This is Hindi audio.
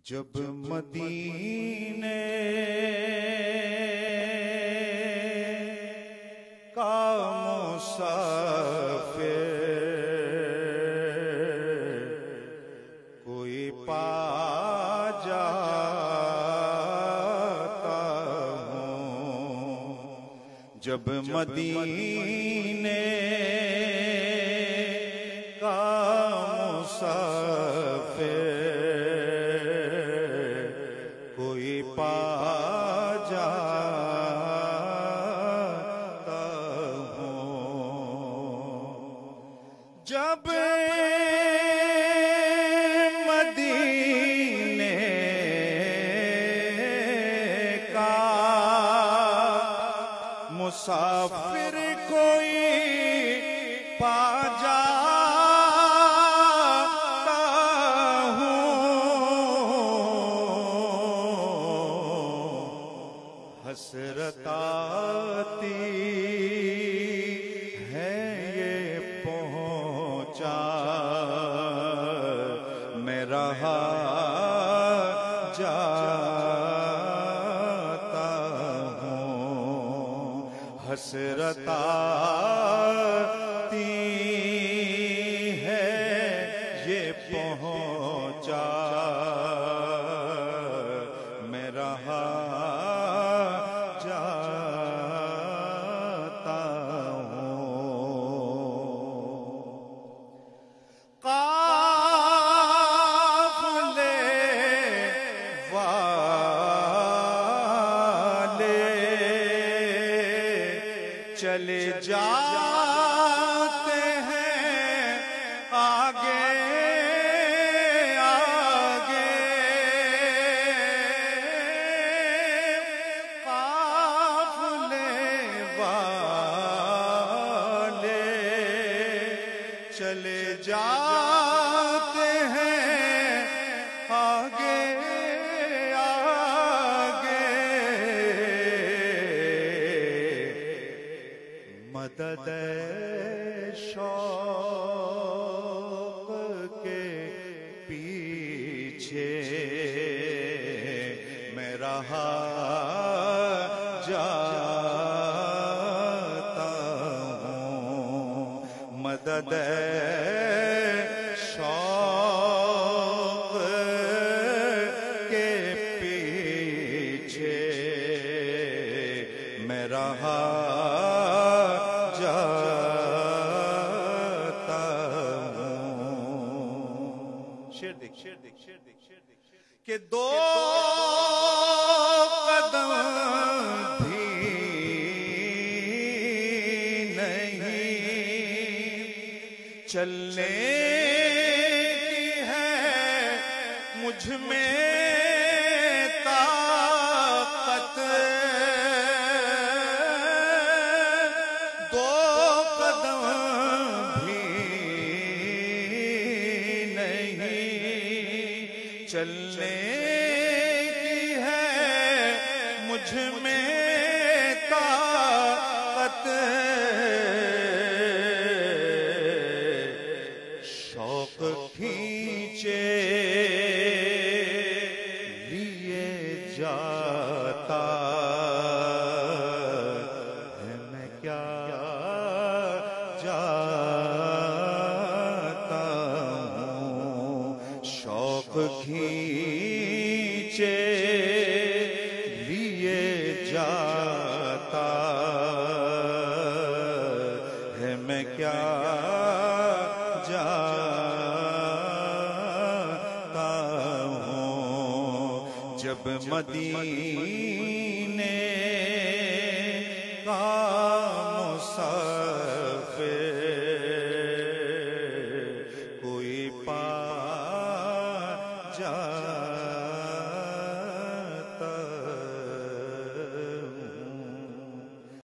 जब मदीने का मुसाफिर कोई पा जाता हूँ, जब मदीने का मुसाफिर कोई पा जाता हूँ, जब मदीने का मुसाफिर कोई पा जाता हूँ, हसरत आती है ये पहुँचा मैं रहा जाता हूँ, हसरत आती है ये पहुँचा मैं रहा जाता हूँ। काफ़िले वाले चले जाते हैं आगे आगे, काफ़िले वाले चले जाते हैं आगे आगे, मदद शौक़ के पीछे मैं रहा जाता हूँ, मदद शौक़ के पीछे मैं रहा जाता हूँ। शेर देख कि दो कदम भी नहीं चलने की है मुझ में ताकत, दो कदम भी नहीं चलने की है मुझ में ताकत, शौक खींचे लिए जाता है मैं क्या जाता हूँ, शौक खींचे लिए जाता है मैं क्या जाता हूँ, जब मदीने का मुसाफिर कोई पा जा